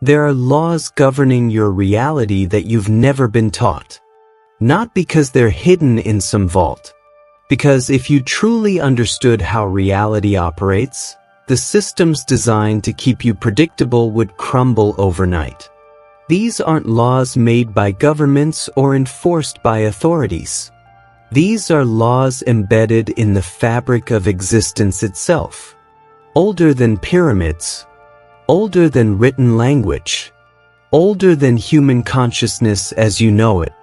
There are laws governing your reality that you've never been taught. Not because they're hidden in some vault. Because if you truly understood how reality operates, the systems designed to keep you predictable would crumble overnight. These aren't laws made by governments or enforced by authorities. These are laws embedded in the fabric of existence itself. Older than pyramids, older than written language, older than human consciousness as you know it.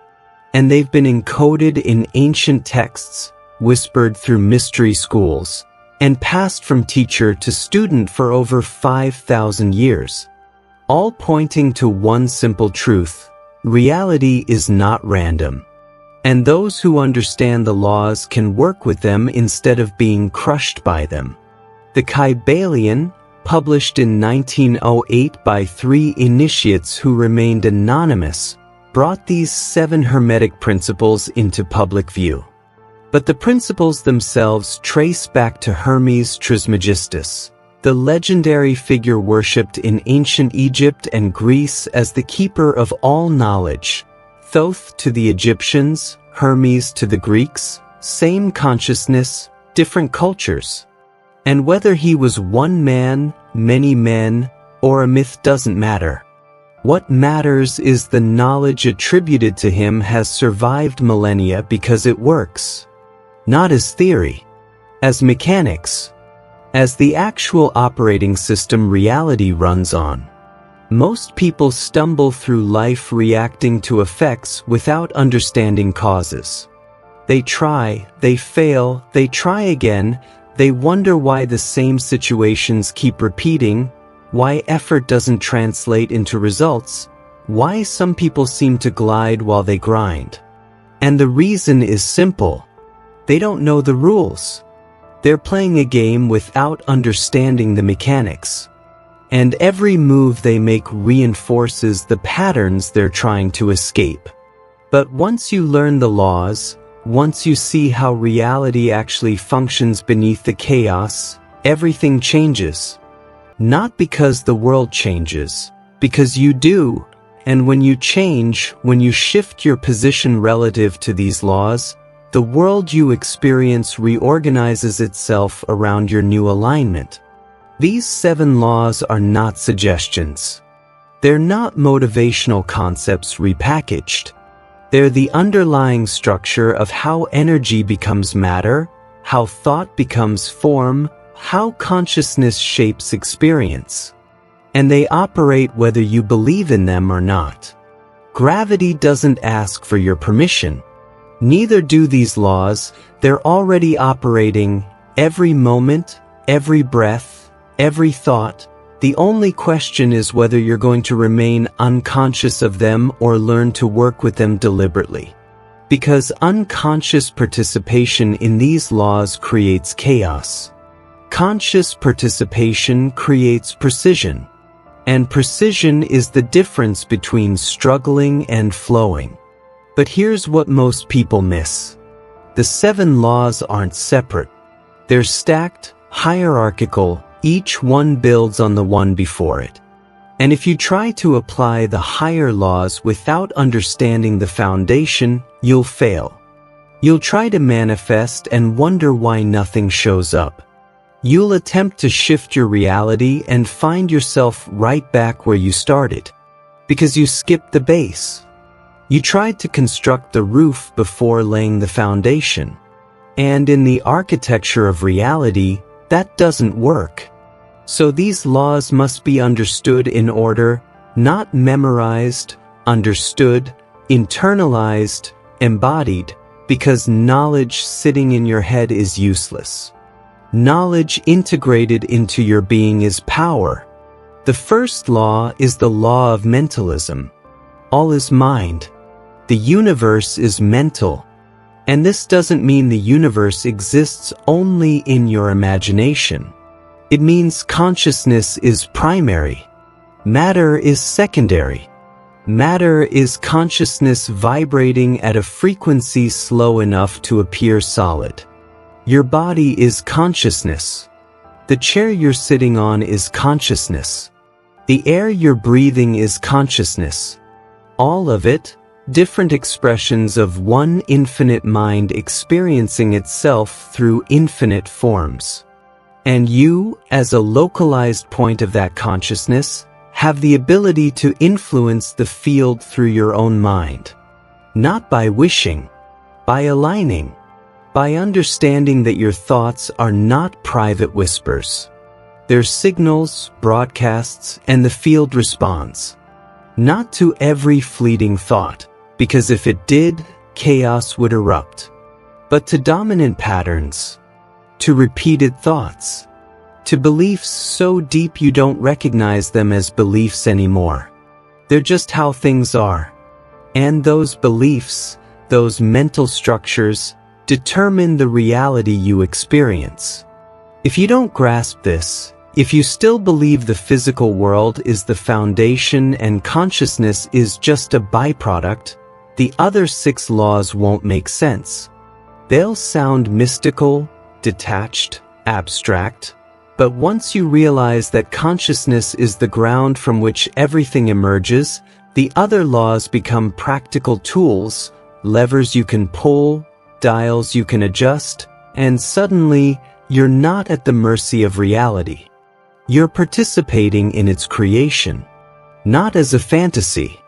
And they've been encoded in ancient texts, whispered through mystery schools, and passed from teacher to student for over 5,000 years. All pointing to one simple truth: reality is not random. And those who understand the laws can work with them instead of being crushed by them. The Kybalion, published in 1908 by 3 initiates who remained anonymous, brought these 7 Hermetic principles into public view. But the principles themselves trace back to Hermes Trismegistus, the legendary figure worshipped in ancient Egypt and Greece as the keeper of all knowledge. Thoth to the Egyptians, Hermes to the Greeks, same consciousness, different cultures. And whether he was one man, many men, or a myth doesn't matter. What matters is the knowledge attributed to him has survived millennia because it works. Not as theory, as mechanics, as the actual operating system reality runs on. Most people stumble through life reacting to effects without understanding causes. They try, they fail, they try again, they wonder why the same situations keep repeating, why effort doesn't translate into results, why some people seem to glide while they grind. And the reason is simple. They don't know the rules. They're playing a game without understanding the mechanics. And every move they make reinforces the patterns they're trying to escape. But once you learn the laws, once you see how reality actually functions beneath the chaos, everything changes. Not because the world changes, because you do. And when you change, when you shift your position relative to these laws, the world you experience reorganizes itself around your new alignment. These 7 laws are not suggestions. They're not motivational concepts repackaged. They're the underlying structure of how energy becomes matter, how thought becomes form, how consciousness shapes experience. And they operate whether you believe in them or not. Gravity doesn't ask for your permission. Neither do these laws. They're already operating every moment, every breath, every thought. The only question is whether you're going to remain unconscious of them or learn to work with them deliberately. Because unconscious participation in these laws creates chaos. Conscious participation creates precision. And precision is the difference between struggling and flowing. But here's what most people miss. The 7 laws aren't separate. They're stacked, hierarchical, each one builds on the one before it. And if you try to apply the higher laws without understanding the foundation, you'll fail. You'll try to manifest and wonder why nothing shows up. You'll attempt to shift your reality and find yourself right back where you started. Because you skipped the base. You tried to construct the roof before laying the foundation. And in the architecture of reality, that doesn't work. So these laws must be understood in order, not memorized, understood, internalized, embodied, because knowledge sitting in your head is useless. Knowledge integrated into your being is power. The first law is the law of mentalism. All is mind. The universe is mental. And this doesn't mean the universe exists only in your imagination. It means consciousness is primary. Matter is secondary. Matter is consciousness vibrating at a frequency slow enough to appear solid. Your body is consciousness. The chair you're sitting on is consciousness. The air you're breathing is consciousness. All of it, different expressions of one infinite mind experiencing itself through infinite forms. And you, as a localized point of that consciousness, have the ability to influence the field through your own mind. Not by wishing, by aligning, by understanding that your thoughts are not private whispers. They're signals, broadcasts, and the field responds. Not to every fleeting thought, because if it did, chaos would erupt. But to dominant patterns, to repeated thoughts, to beliefs so deep you don't recognize them as beliefs anymore. They're just how things are. And those beliefs, those mental structures, determine the reality you experience. If you don't grasp this, if you still believe the physical world is the foundation and consciousness is just a byproduct, the other 6 laws won't make sense. They'll sound mystical, detached, abstract, but once you realize that consciousness is the ground from which everything emerges, the other laws become practical tools, levers you can pull, dials you can adjust, and suddenly, you're not at the mercy of reality. You're participating in its creation, not as a fantasy,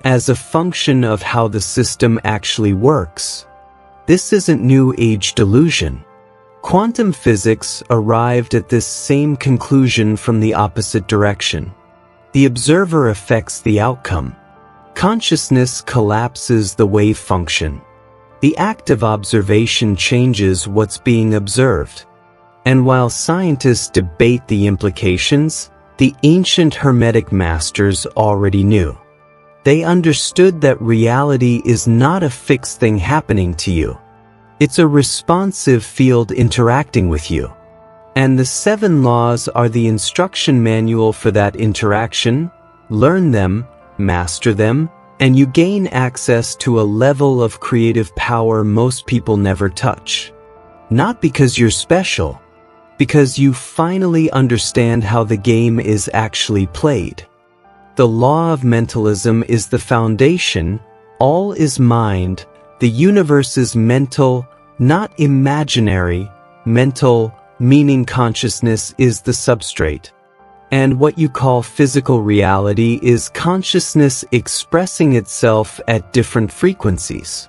as a function of how the system actually works. This isn't New Age delusion. Quantum physics arrived at this same conclusion from the opposite direction. The observer affects the outcome. Consciousness collapses the wave function. The act of observation changes what's being observed. And while scientists debate the implications, the ancient Hermetic masters already knew. They understood that reality is not a fixed thing happening to you. It's a responsive field interacting with you. And the 7 laws are the instruction manual for that interaction. Learn them, master them, and you gain access to a level of creative power most people never touch. Not because you're special, because you finally understand how the game is actually played. The law of mentalism is the foundation. All is mind. The universe is mental, not imaginary. Mental, meaning consciousness, is the substrate. And what you call physical reality is consciousness expressing itself at different frequencies.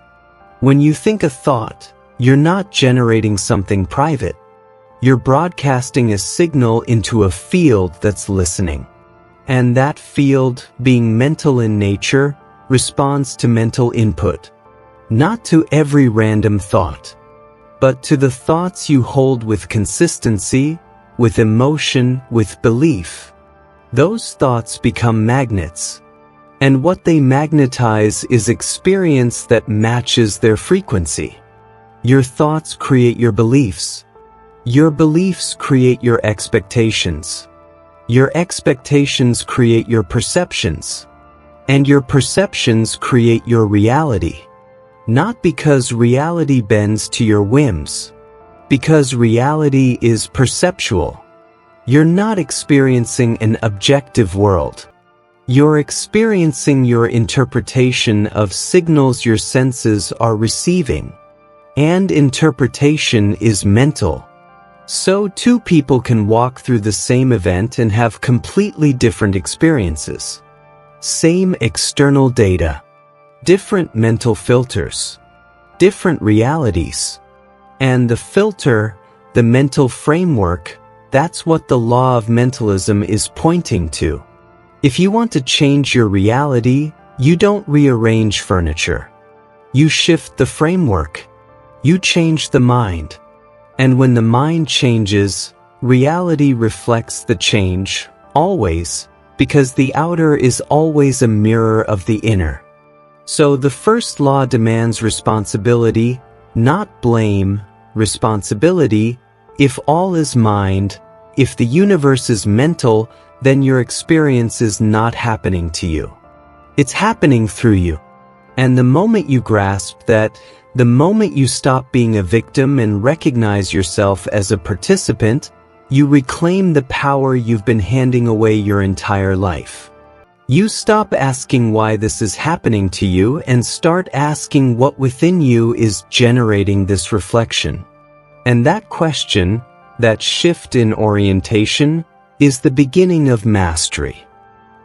When you think a thought, you're not generating something private. You're broadcasting a signal into a field that's listening. And that field, being mental in nature, responds to mental input. Not to every random thought, but to the thoughts you hold with consistency, with emotion, with belief. Those thoughts become magnets. And what they magnetize is experience that matches their frequency. Your thoughts create your beliefs. Your beliefs create your expectations. Your expectations create your perceptions. And your perceptions create your reality. Not because reality bends to your whims. Because reality is perceptual. You're not experiencing an objective world. You're experiencing your interpretation of signals your senses are receiving. And interpretation is mental. So 2 people can walk through the same event and have completely different experiences. Same external data. Different mental filters. Different realities. And the filter, the mental framework, that's what the law of mentalism is pointing to. If you want to change your reality, you don't rearrange furniture. You shift the framework. You change the mind. And when the mind changes, reality reflects the change, always, because the outer is always a mirror of the inner. So the first law demands responsibility, not blame, responsibility. If all is mind, if the universe is mental, then your experience is not happening to you. It's happening through you. And the moment you grasp that, the moment you stop being a victim and recognize yourself as a participant, You reclaim the power you've been handing away your entire life. You stop asking why this is happening to you and start asking what within you is generating this reflection. And that question, that shift in orientation, is the beginning of mastery.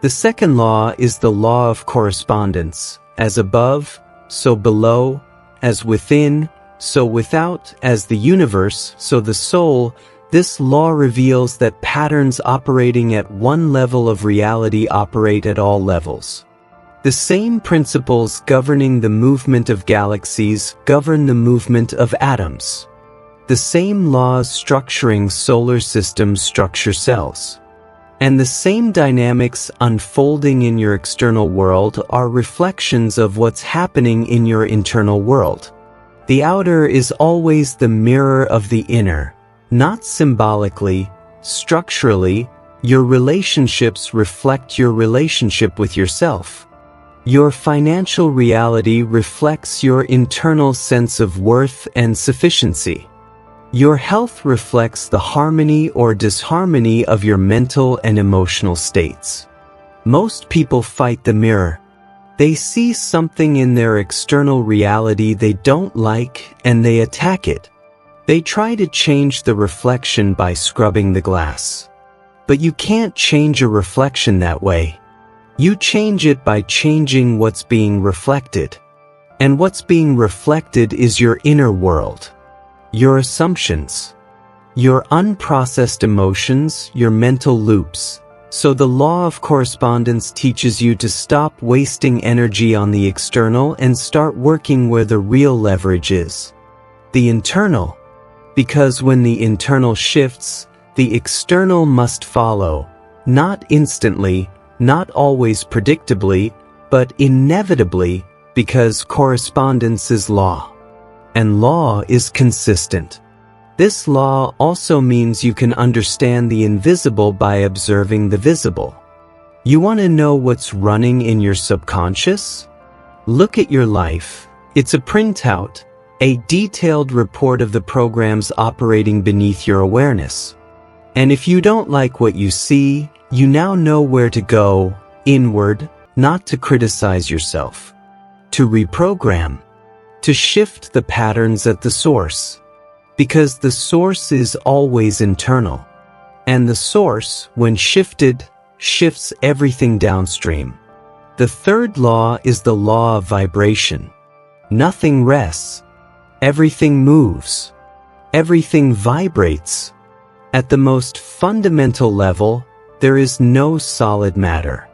The second law is the law of correspondence. As above, so below, as within, so without, as the universe, so the soul. This law reveals that patterns operating at one level of reality operate at all levels. The same principles governing the movement of galaxies govern the movement of atoms. The same laws structuring solar systems structure cells. And the same dynamics unfolding in your external world are reflections of what's happening in your internal world. The outer is always the mirror of the inner. Not symbolically, structurally, your relationships reflect your relationship with yourself. Your financial reality reflects your internal sense of worth and sufficiency. Your health reflects the harmony or disharmony of your mental and emotional states. Most people fight the mirror. They see something in their external reality they don't like and they attack it. They try to change the reflection by scrubbing the glass. But you can't change a reflection that way. You change it by changing what's being reflected. And what's being reflected is your inner world. Your assumptions. Your unprocessed emotions, your mental loops. So the law of correspondence teaches you to stop wasting energy on the external and start working where the real leverage is. The internal. Because when the internal shifts, the external must follow, not instantly, not always predictably, but inevitably, because correspondence is law. And law is consistent. This law also means you can understand the invisible by observing the visible. You want to know what's running in your subconscious? Look at your life. It's a printout. A detailed report of the programs operating beneath your awareness. And if you don't like what you see, you now know where to go, inward, not to criticize yourself. To reprogram. To shift the patterns at the source. Because the source is always internal. And the source, when shifted, shifts everything downstream. The third law is the law of vibration. Nothing rests. Everything moves. Everything vibrates. At the most fundamental level, there is no solid matter.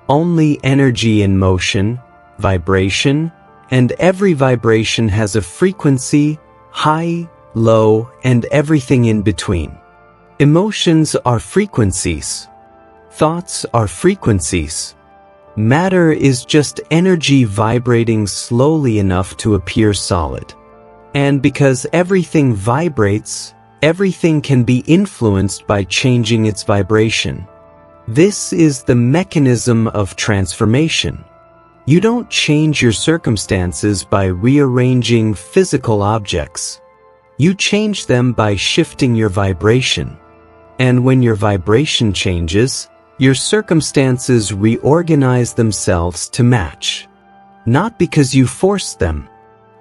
Only energy in motion, vibration, and every vibration has a frequency, high, low, and everything in between. Emotions are frequencies. Thoughts are frequencies. Matter is just energy vibrating slowly enough to appear solid. And because everything vibrates, everything can be influenced by changing its vibration. This is the mechanism of transformation. You don't change your circumstances by rearranging physical objects. You change them by shifting your vibration. And when your vibration changes, your circumstances reorganize themselves to match. Not because you force them.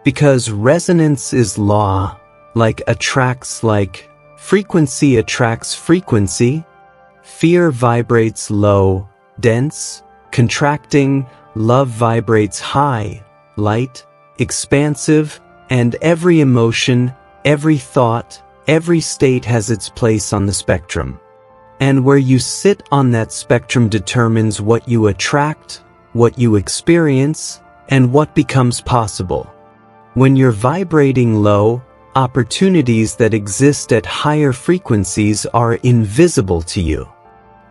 Because resonance is law, like attracts like, frequency attracts frequency, fear vibrates low, dense, contracting, love vibrates high, light, expansive, and every emotion, every thought, every state has its place on the spectrum. And where you sit on that spectrum determines what you attract, what you experience, and what becomes possible. When you're vibrating low, opportunities that exist at higher frequencies are invisible to you.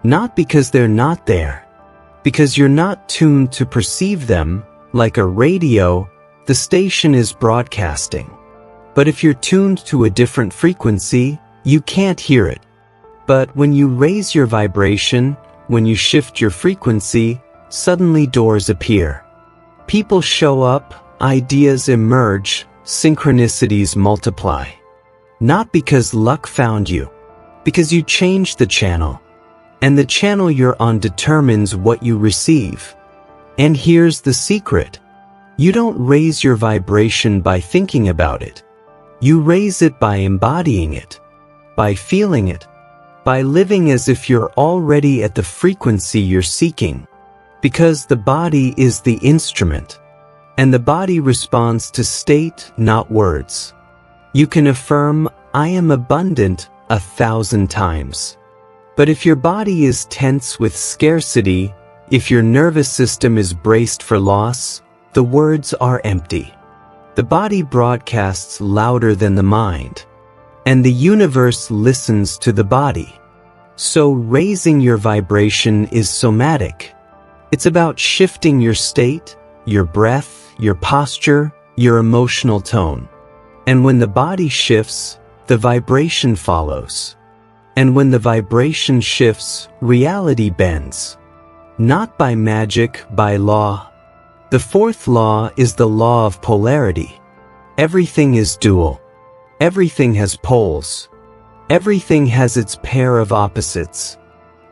Not because they're not there. Because you're not tuned to perceive them, like a radio, the station is broadcasting. But if you're tuned to a different frequency, you can't hear it. But when you raise your vibration, when you shift your frequency, suddenly doors appear. People show up, ideas emerge, synchronicities multiply. Not because luck found you, Because you change the channel. And the channel you're on determines what you receive. And here's the secret. You don't raise your vibration by thinking about it. You raise it by embodying it, by feeling it, by living as if you're already at the frequency you're seeking. Because the body is the instrument, and the body responds to state, not words. You can affirm, "I am abundant," 1,000 times. But if your body is tense with scarcity, if your nervous system is braced for loss, the words are empty. The body broadcasts louder than the mind, and the universe listens to the body. So raising your vibration is somatic. It's about shifting your state, your breath, your posture, your emotional tone. And when the body shifts, the vibration follows. And when the vibration shifts, reality bends. Not by magic, by law. The fourth law is the law of polarity. Everything is dual. Everything has poles. Everything has its pair of opposites.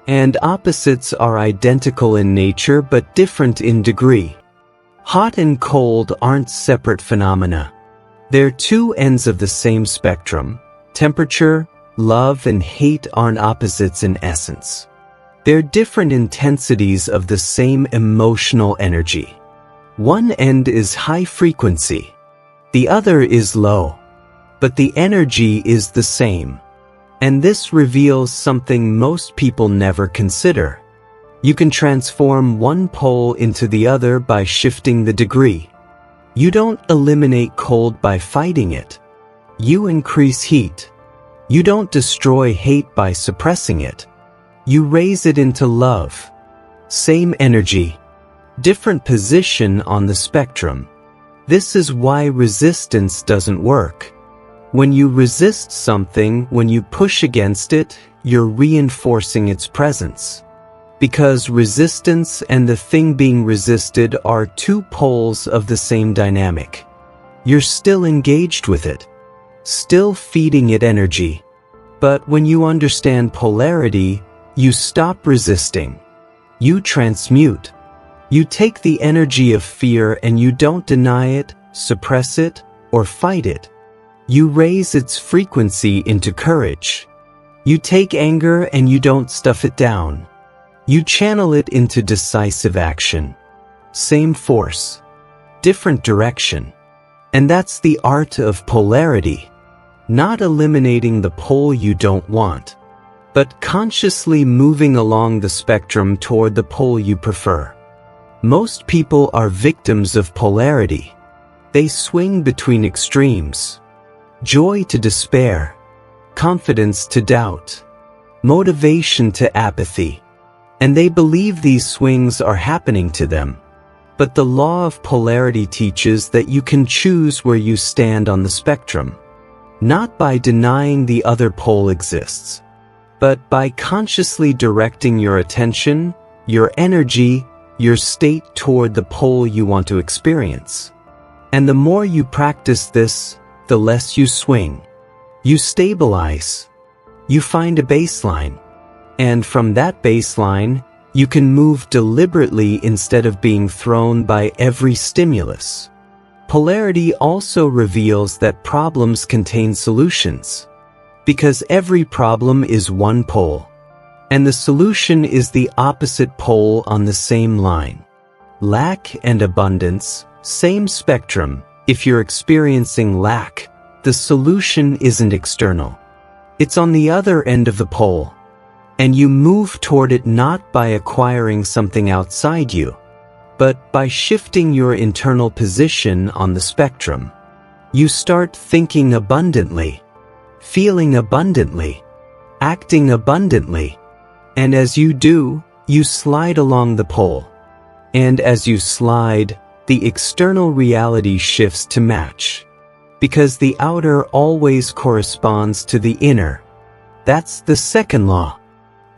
And opposites are identical in nature but different in degree. Hot and cold aren't separate phenomena. They're two ends of the same spectrum. Temperature, love, and hate aren't opposites in essence. They're different intensities of the same emotional energy. One end is high frequency. The other is low. But the energy is the same. And this reveals something most people never consider. You can transform one pole into the other by shifting the degree. You don't eliminate cold by fighting it. You increase heat. You don't destroy hate by suppressing it. You raise it into love. Same energy. Different position on the spectrum. This is why resistance doesn't work. When you resist something, when you push against it, you're reinforcing its presence. Because resistance and the thing being resisted are two poles of the same dynamic. You're still engaged with it, still feeding it energy. But when you understand polarity, you stop resisting. You transmute. You take the energy of fear and you don't deny it, suppress it, or fight it. You raise its frequency into courage. You take anger and you don't stuff it down. You channel it into decisive action. Same force, different direction. And that's the art of polarity. Not eliminating the pole you don't want, but consciously moving along the spectrum toward the pole you prefer. Most people are victims of polarity. They swing between extremes. Joy to despair, confidence to doubt, motivation to apathy. And they believe these swings are happening to them. But the law of polarity teaches that you can choose where you stand on the spectrum, not by denying the other pole exists, but by consciously directing your attention, your energy, your state toward the pole you want to experience. And the more you practice this, the less you swing. You stabilize. You find a baseline. And from that baseline, you can move deliberately instead of being thrown by every stimulus. Polarity also reveals that problems contain solutions. Because every problem is one pole. And the solution is the opposite pole on the same line. Lack and abundance, same spectrum. If you're experiencing lack, the solution isn't external. It's on the other end of the pole. And you move toward it not by acquiring something outside you, but by shifting your internal position on the spectrum. You start thinking abundantly, feeling abundantly, acting abundantly. And as you do, you slide along the pole. And as you slide, the external reality shifts to match. Because the outer always corresponds to the inner. That's the second law.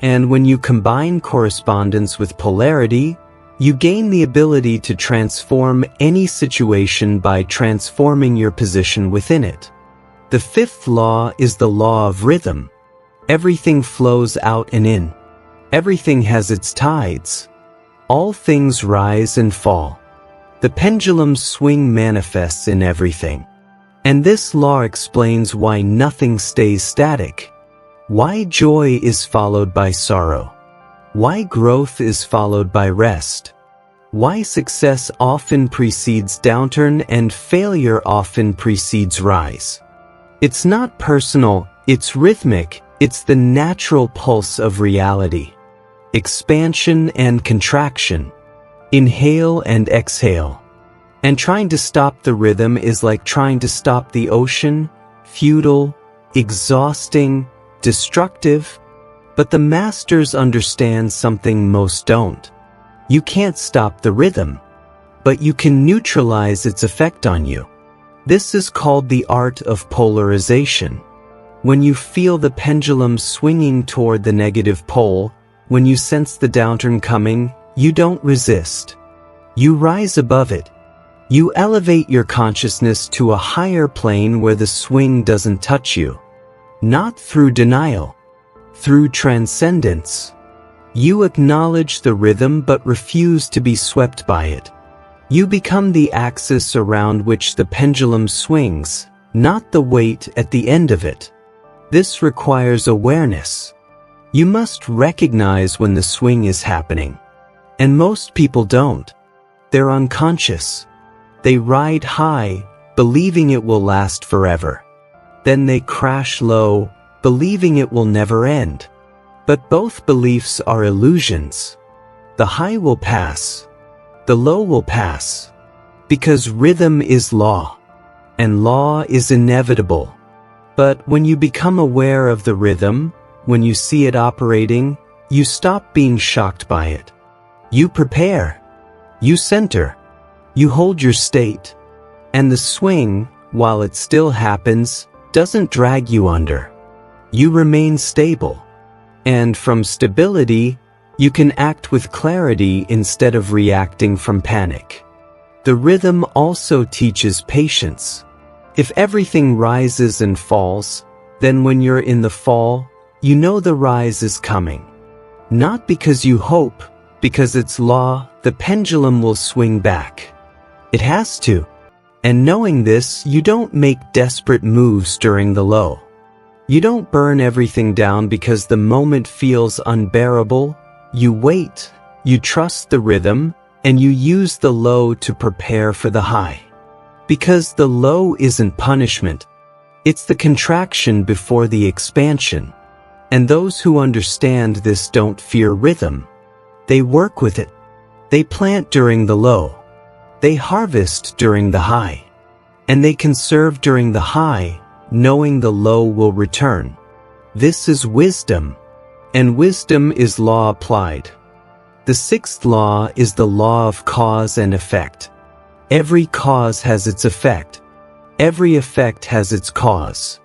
And when you combine correspondence with polarity, you gain the ability to transform any situation by transforming your position within it. The fifth law is the law of rhythm. Everything flows out and in. Everything has its tides. All things rise and fall. The pendulum's swing manifests in everything. And this law explains why nothing stays static. Why joy is followed by sorrow. Why growth is followed by rest. Why success often precedes downturn and failure often precedes rise. It's not personal, it's rhythmic, it's the natural pulse of reality. Expansion and contraction. Inhale and exhale. And trying to stop the rhythm is like trying to stop the ocean, futile, exhausting, destructive. But the masters understand something most don't. You can't stop the rhythm, but you can neutralize its effect on you. This is called the art of polarization. When you feel the pendulum swinging toward the negative pole, when you sense the downturn coming, you don't resist. You rise above it. You elevate your consciousness to a higher plane where the swing doesn't touch you. Not through denial, through transcendence. You acknowledge the rhythm but refuse to be swept by it. You become the axis around which the pendulum swings, not the weight at the end of it. This requires awareness. You must recognize when the swing is happening. And most people don't. They're unconscious. They ride high, believing it will last forever. Then they crash low, believing it will never end. But both beliefs are illusions. The high will pass. The low will pass. Because rhythm is law. And law is inevitable. But when you become aware of the rhythm, when you see it operating, you stop being shocked by it. You prepare. You center. You hold your state. And the swing, while it still happens, doesn't drag you under. You remain stable. And from stability, you can act with clarity instead of reacting from panic. The rhythm also teaches patience. If everything rises and falls, then when you're in the fall, you know the rise is coming. Not because you hope, because it's law, the pendulum will swing back. It has to. And knowing this, you don't make desperate moves during the low. You don't burn everything down because the moment feels unbearable. You wait, you trust the rhythm, and you use the low to prepare for the high. Because the low isn't punishment. It's the contraction before the expansion. And those who understand this don't fear rhythm. They work with it. They plant during the low. They harvest during the high. And they conserve during the high, knowing the low will return. This is wisdom. And wisdom is law applied. The sixth law is the law of cause and effect. Every cause has its effect. Every effect has its cause.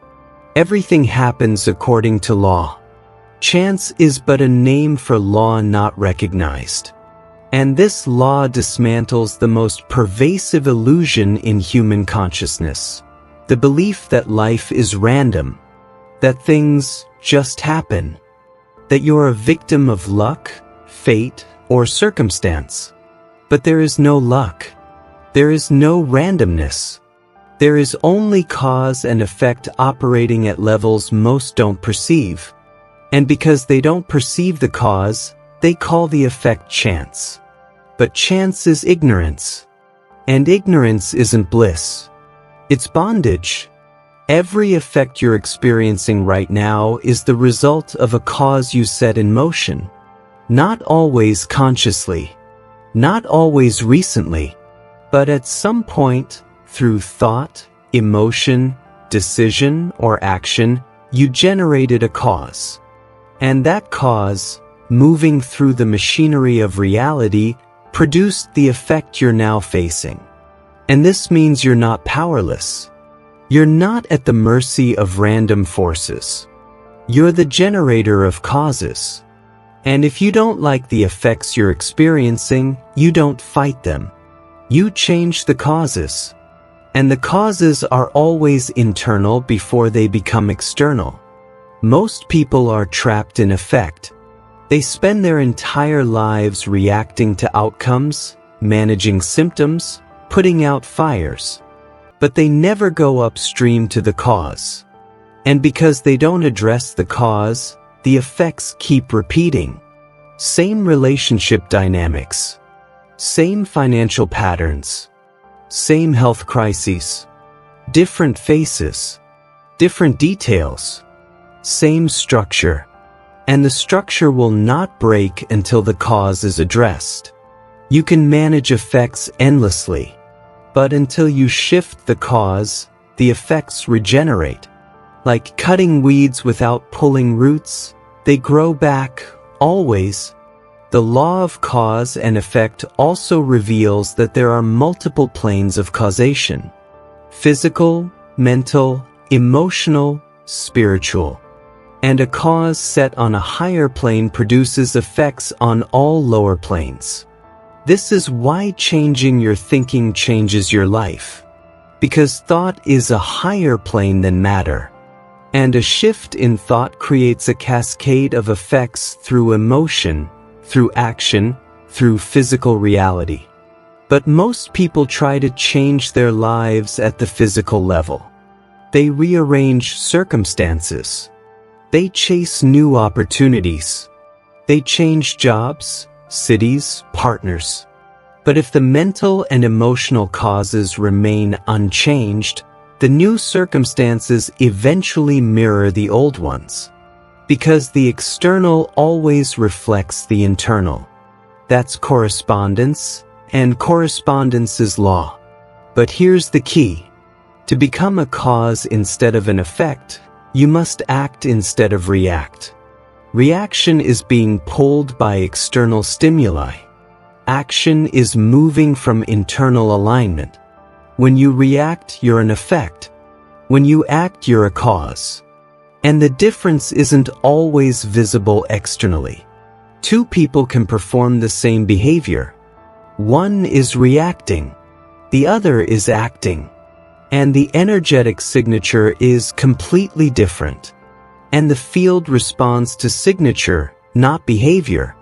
Everything happens according to law. Chance is but a name for law not recognized. And this law dismantles the most pervasive illusion in human consciousness. The belief that life is random. That things just happen. That you're a victim of luck, fate, or circumstance. But there is no luck. There is no randomness. There is only cause and effect operating at levels most don't perceive. And because they don't perceive the cause, they call the effect chance. But chance is ignorance. And ignorance isn't bliss. It's bondage. Every effect you're experiencing right now is the result of a cause you set in motion. Not always consciously. Not always recently. But at some point, through thought, emotion, decision, or action, you generated a cause. And that cause, moving through the machinery of reality, produced the effect you're now facing. And this means you're not powerless. You're not at the mercy of random forces. You're the generator of causes. And if you don't like the effects you're experiencing, you don't fight them. You change the causes. And the causes are always internal before they become external. Most people are trapped in effect. They spend their entire lives reacting to outcomes, managing symptoms, putting out fires. But they never go upstream to the cause. And because they don't address the cause, the effects keep repeating. Same relationship dynamics. Same financial patterns. Same health crises. Different faces. Different details. Same structure. And the structure will not break until the cause is addressed. You can manage effects endlessly. But until you shift the cause, the effects regenerate. Like cutting weeds without pulling roots, they grow back, always. The law of cause and effect also reveals that there are multiple planes of causation. Physical, mental, emotional, spiritual. And a cause set on a higher plane produces effects on all lower planes. This is why changing your thinking changes your life. Because thought is a higher plane than matter. And a shift in thought creates a cascade of effects through emotion, through action, through physical reality. But most people try to change their lives at the physical level. They rearrange circumstances. They chase new opportunities. They change jobs, cities, partners. But if the mental and emotional causes remain unchanged, the new circumstances eventually mirror the old ones. Because the external always reflects the internal. That's correspondence, and correspondence is law. But here's the key. To become a cause instead of an effect, you must act instead of react. Reaction is being pulled by external stimuli. Action is moving from internal alignment. When you react, you're an effect. When you act, you're a cause. And the difference isn't always visible externally. Two people can perform the same behavior. One is reacting. The other is acting. And the energetic signature is completely different. And the field responds to signature, not behavior.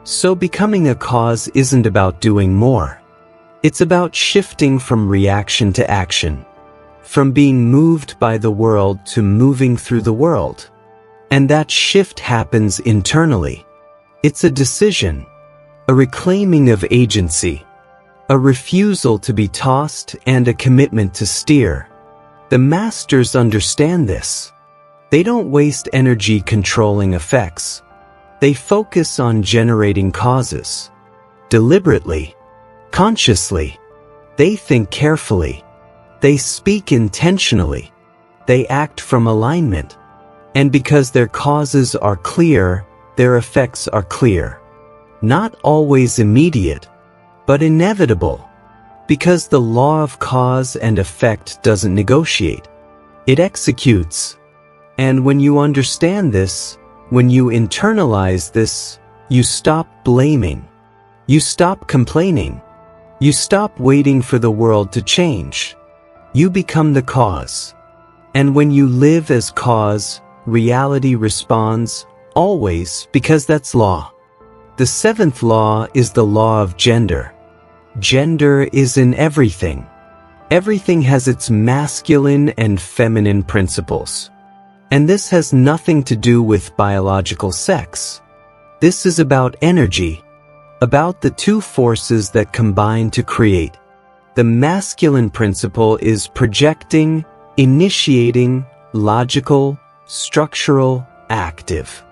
So becoming a cause isn't about doing more. It's about shifting from reaction to action. From being moved by the world to moving through the world. And that shift happens internally. It's a decision. A reclaiming of agency. A refusal to be tossed and a commitment to steer. The masters understand this. They don't waste energy controlling effects. They focus on generating causes. Deliberately. Consciously. They think carefully. They speak intentionally. They act from alignment. And because their causes are clear, their effects are clear. Not always immediate, but inevitable. Because the law of cause and effect doesn't negotiate. It executes. And when you understand this, when you internalize this, you stop blaming. You stop complaining. You stop waiting for the world to change. You become the cause. And when you live as cause, reality responds, always, because that's law. The seventh law is the law of gender. Gender is in everything. Everything has its masculine and feminine principles. And this has nothing to do with biological sex. This is about energy. About the two forces that combine to create. The masculine principle is projecting, initiating, logical, structural, active.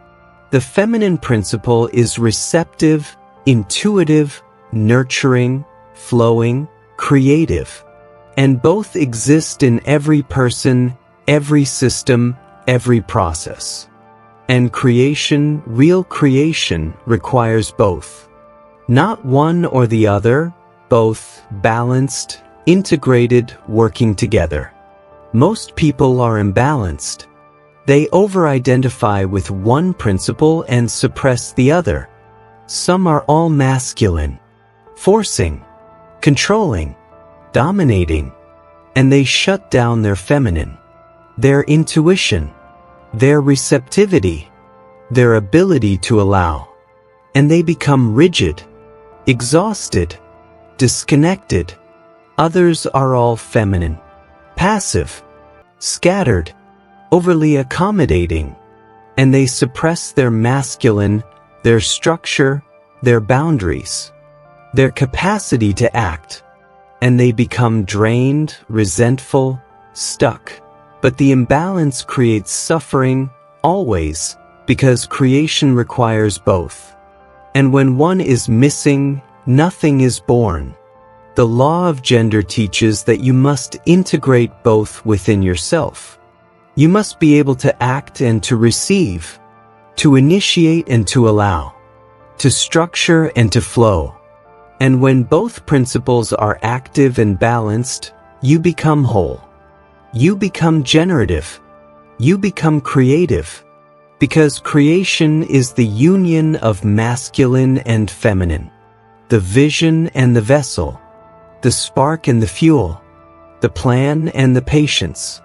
The feminine principle is receptive, intuitive, nurturing, flowing, creative. And both exist in every person, every system, every process. And creation, real creation, requires both. Not one or the other, both, balanced, integrated, working together. Most people are imbalanced. They over-identify with one principle and suppress the other. Some are all masculine, forcing, controlling, dominating, and they shut down their feminine, their intuition, their receptivity, their ability to allow, and they become rigid, exhausted, disconnected. Others are all feminine, passive, scattered, overly accommodating, and they suppress their masculine, their structure, their boundaries, their capacity to act, and they become drained, resentful, stuck. But the imbalance creates suffering, always, because creation requires both. And when one is missing, nothing is born. The law of gender teaches that you must integrate both within yourself. You must be able to act and to receive, to initiate and to allow, to structure and to flow. And when both principles are active and balanced, you become whole. You become generative. You become creative. Because creation is the union of masculine and feminine, the vision and the vessel, the spark and the fuel, the plan and the patience.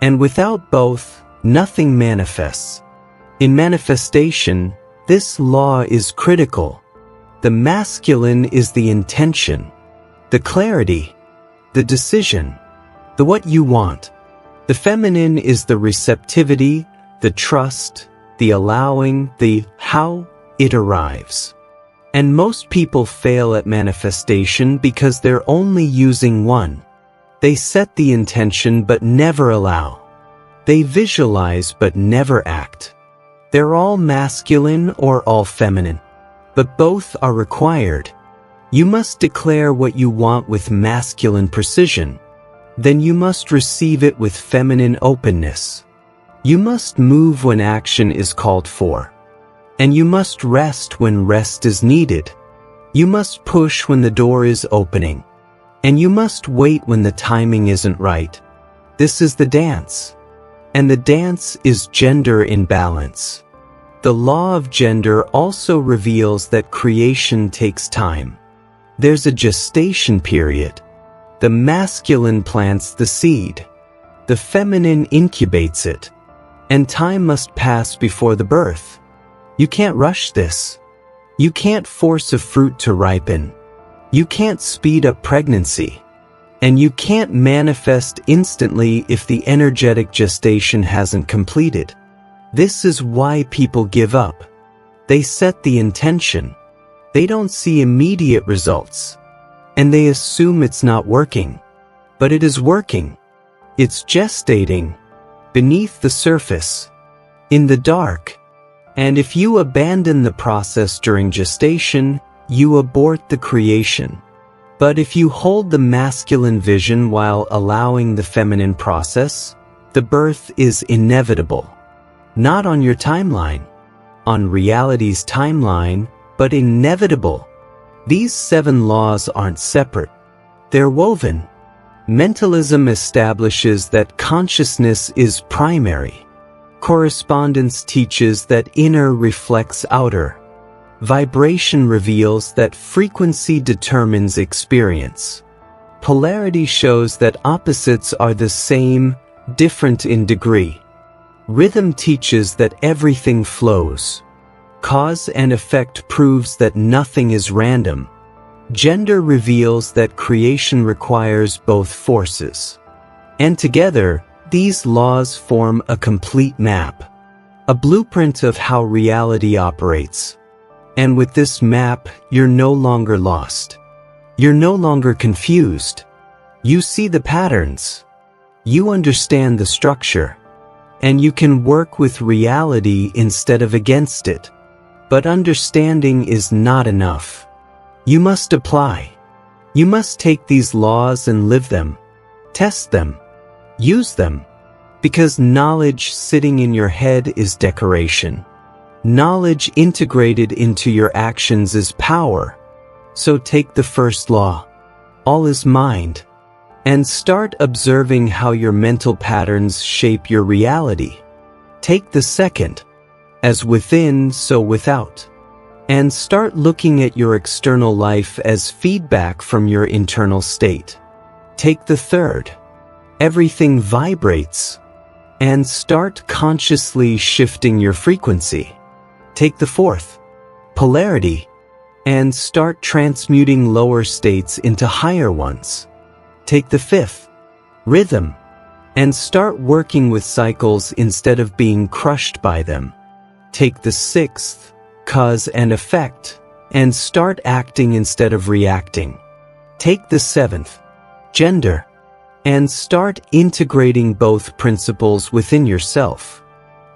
And without both, nothing manifests. In manifestation, this law is critical. The masculine is the intention, the clarity, the decision, the what you want. The feminine is the receptivity, the trust, the allowing, the how it arrives. And most people fail at manifestation because they're only using one. They set the intention but never allow. They visualize but never act. They're all masculine or all feminine, but both are required. You must declare what you want with masculine precision. Then you must receive it with feminine openness. You must move when action is called for. And you must rest when rest is needed. You must push when the door is opening. And you must wait when the timing isn't right. This is the dance. And the dance is gender in balance. The law of gender also reveals that creation takes time. There's a gestation period. The masculine plants the seed. The feminine incubates it. And time must pass before the birth. You can't rush this. You can't force a fruit to ripen. You can't speed up pregnancy. And you can't manifest instantly if the energetic gestation hasn't completed. This is why people give up. They set the intention. They don't see immediate results. And they assume it's not working. But it is working. It's gestating. Beneath the surface. In the dark. And if you abandon the process during gestation, you abort the creation. But if you hold the masculine vision while allowing the feminine process, the birth is inevitable. Not on your timeline, on reality's timeline, but inevitable. These 7 laws aren't separate. They're woven. Mentalism establishes that consciousness is primary. Correspondence teaches that inner reflects outer. Vibration reveals that frequency determines experience. Polarity shows that opposites are the same, different in degree. Rhythm teaches that everything flows. Cause and effect proves that nothing is random. Gender reveals that creation requires both forces. And together, these laws form a complete map, a blueprint of how reality operates. And with this map, you're no longer lost. You're no longer confused. You see the patterns. You understand the structure. And you can work with reality instead of against it. But understanding is not enough. You must apply. You must take these laws and live them. Test them. Use them. Because knowledge sitting in your head is decoration. Knowledge integrated into your actions is power. So take the first law. All is mind. And start observing how your mental patterns shape your reality. Take the second. As within, so without. And start looking at your external life as feedback from your internal state. Take the third. Everything vibrates. and start consciously shifting your frequency. Take the 4th, polarity, and start transmuting lower states into higher ones. Take the 5th, rhythm, and start working with cycles instead of being crushed by them. Take the 6th, cause and effect, and start acting instead of reacting. Take the 7th, gender, and start integrating both principles within yourself.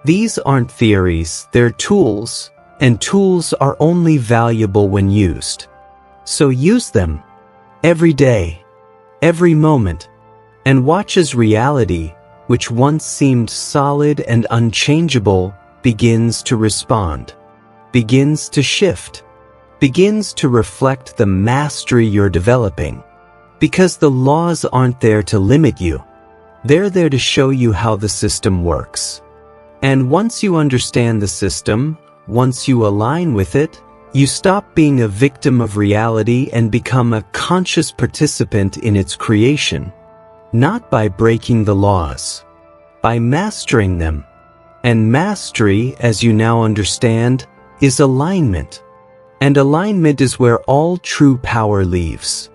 These aren't theories, they're tools, and tools are only valuable when used. So use them every day, every moment, and watch as reality, which once seemed solid and unchangeable, begins to respond, begins to shift, begins to reflect the mastery you're developing. Because the laws aren't there to limit you. They're there to show you how the system works. And once you understand the system, once you align with it, you stop being a victim of reality and become a conscious participant in its creation. Not by breaking the laws, by mastering them. And mastery, as you now understand, is alignment. And alignment is where all true power lives.